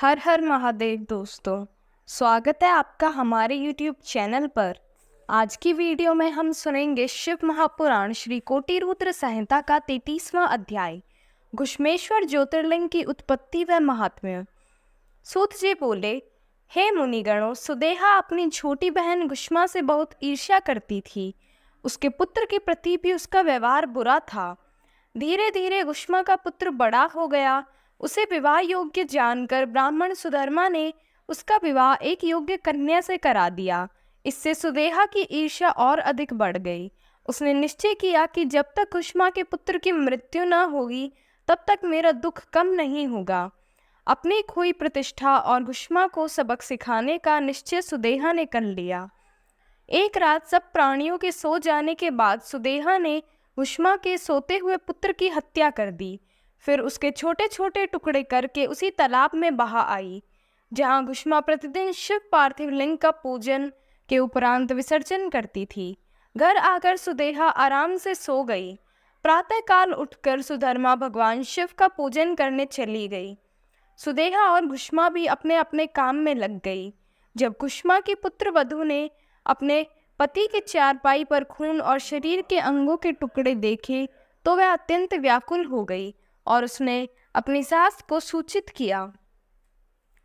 हर हर महादेव दोस्तों, स्वागत है आपका हमारे YouTube चैनल पर। आज की वीडियो में हम सुनेंगे शिव महापुराण श्री कोटि रुद्र संहिता का 33वां अध्याय घुश्मेश्वर ज्योतिर्लिंग की उत्पत्ति व महात्म्य। सूत जी बोले, हे मुनिगणों, सुदेहा अपनी छोटी बहन घुश्मा से बहुत ईर्ष्या करती थी। उसके पुत्र के प्रति भी उसका व्यवहार बुरा था। धीरे धीरे घुश्मा का पुत्र बड़ा हो गया। उसे विवाह योग्य जानकर ब्राह्मण सुधर्मा ने उसका विवाह एक योग्य कन्या से करा दिया। इससे सुदेहा की ईर्ष्या और अधिक बढ़ गई। उसने निश्चय किया कि जब तक घुश्मा के पुत्र की मृत्यु न होगी तब तक मेरा दुख कम नहीं होगा। अपनी खोई प्रतिष्ठा और घुश्मा को सबक सिखाने का निश्चय सुदेहा ने कर लिया। एक रात सब प्राणियों के सो जाने के बाद सुदेहा ने घुश्मा के सोते हुए पुत्र की हत्या कर दी। फिर उसके छोटे छोटे टुकड़े करके उसी तालाब में बहा आई, जहाँ घुश्मा प्रतिदिन शिव पार्थिव लिंग का पूजन के उपरांत विसर्जन करती थी। घर आकर सुदेहा आराम से सो गई। प्रातःकाल उठकर सुधर्मा भगवान शिव का पूजन करने चली गई। सुदेहा और घुश्मा भी अपने अपने काम में लग गई। जब घुश्मा की पुत्र वधू ने अपने पति के चारपाई पर खून और शरीर के अंगों के टुकड़े देखे तो वह अत्यंत व्याकुल हो गई और उसने अपनी सास को सूचित किया।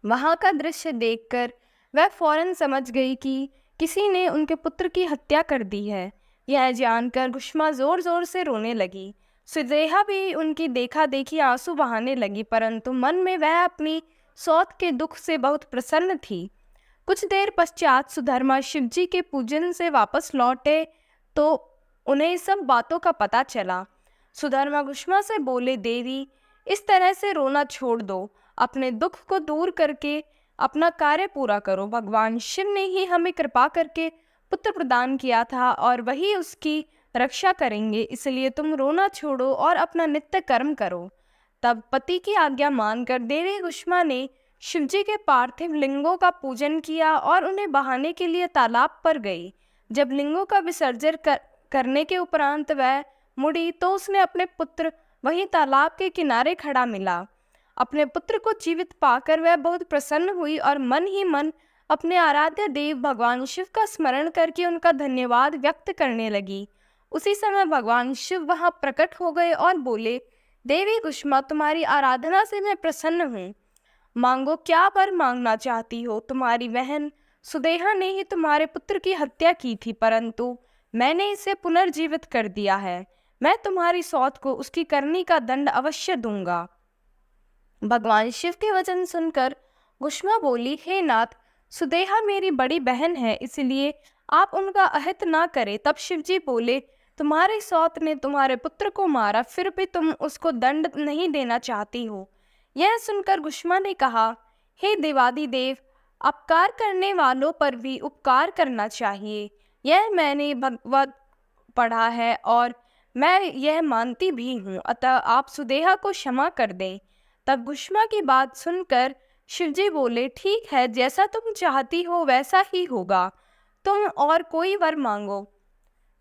वहां का दृश्य देखकर वह फौरन समझ गई कि किसी ने उनके पुत्र की हत्या कर दी है। यह जानकर घुश्मा जोर जोर से रोने लगी। सुदेहा भी उनकी देखा देखी आंसू बहाने लगी, परंतु मन में वह अपनी सौत के दुख से बहुत प्रसन्न थी। कुछ देर पश्चात सुधर्मा शिवजी के पूजन से वापस लौटे तो उन्हें सब बातों का पता चला। सुधर्मा घुश्मा से बोले, देवी, इस तरह से रोना छोड़ दो। अपने दुख को दूर करके अपना कार्य पूरा करो। भगवान शिव ने ही हमें कृपा करके पुत्र प्रदान किया था और वही उसकी रक्षा करेंगे, इसलिए तुम रोना छोड़ो और अपना नित्य कर्म करो। तब पति की आज्ञा मानकर देवी घुश्मा ने शिवजी के पार्थिव लिंगों का पूजन किया और उन्हें बहाने के लिए तालाब पर गई। जब लिंगों का विसर्जन करने के उपरांत वह मुड़ी तो उसने अपने पुत्र वहीं तालाब के किनारे खड़ा मिला। अपने पुत्र को जीवित पाकर वह बहुत प्रसन्न हुई और मन ही मन अपने आराध्य देव भगवान शिव का स्मरण करके उनका धन्यवाद व्यक्त करने लगी। उसी समय भगवान शिव वहां प्रकट हो गए और बोले, देवी घुश्मा, तुम्हारी आराधना से मैं प्रसन्न हूँ। मांगो, क्या वर मांगना चाहती हो? तुम्हारी बहन सुदेहा ने ही तुम्हारे पुत्र की हत्या की थी, परंतु मैंने इसे पुनर्जीवित कर दिया है। मैं तुम्हारी सौत को उसकी करनी का दंड अवश्य दूंगा। भगवान शिव के वचन सुनकर घुश्मा बोली, हे नाथ, सुदेहा मेरी बड़ी बहन है, इसलिए आप उनका अहित ना करें। तब शिवजी बोले, तुम्हारी सौत ने तुम्हारे पुत्र को मारा, फिर भी तुम उसको दंड नहीं देना चाहती हो। यह सुनकर घुश्मा ने कहा, हे देवादिदेव, अपकार करने वालों पर भी उपकार करना चाहिए। यह मैंने भगवत पढ़ा है और मैं यह मानती भी हूँ, अतः आप सुदेहा को क्षमा कर दें। तब घुश्मा की बात सुनकर शिवजी बोले, ठीक है, जैसा तुम चाहती हो वैसा ही होगा। तुम और कोई वर मांगो।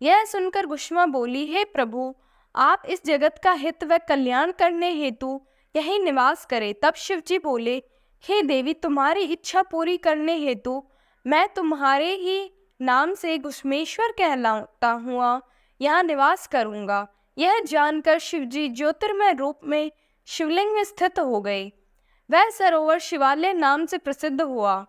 यह सुनकर घुश्मा बोली, हे प्रभु, आप इस जगत का हित व कल्याण करने हेतु यहीं निवास करें। तब शिवजी बोले, हे देवी, तुम्हारी इच्छा पूरी करने हेतु मैं तुम्हारे ही नाम से घुश्मेश्वर कहलाता हुआ यहाँ निवास करूँगा। यह जानकर शिवजी ज्योतिर्मय रूप में शिवलिंग में स्थित हो गए। वह सरोवर शिवालय नाम से प्रसिद्ध हुआ।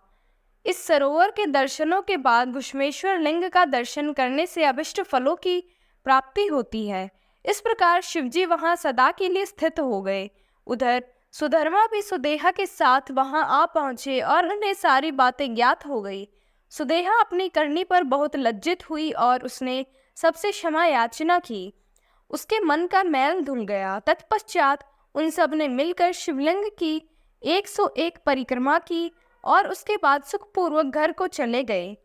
इस सरोवर के दर्शनों के बाद घुश्मेश्वर लिंग का दर्शन करने से अभिष्ट फलों की प्राप्ति होती है। इस प्रकार शिवजी वहां सदा के लिए स्थित हो गए। उधर सुधर्मा भी सुदेहा के साथ वहां आ पहुंचे और उन्हें सारी बातें ज्ञात हो गई। सुदेहा अपनी करनी पर बहुत लज्जित हुई और उसने सबसे क्षमा याचना की। उसके मन का मैल धुल गया। तत्पश्चात उन सब ने मिलकर शिवलिंग की 101 परिक्रमा की और उसके बाद सुखपूर्वक घर को चले गए।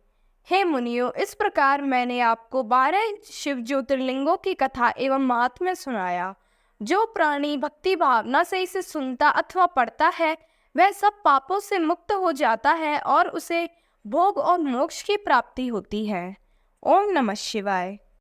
हे मुनियों, इस प्रकार मैंने आपको 12 शिव ज्योतिर्लिंगों की कथा एवं महात्म्य सुनाया। जो प्राणी भक्ति भावना से इसे सुनता अथवा पढ़ता है वह सब पापों से मुक्त हो जाता है और उसे भोग और मोक्ष की प्राप्ति होती है। ओम नमः शिवाय।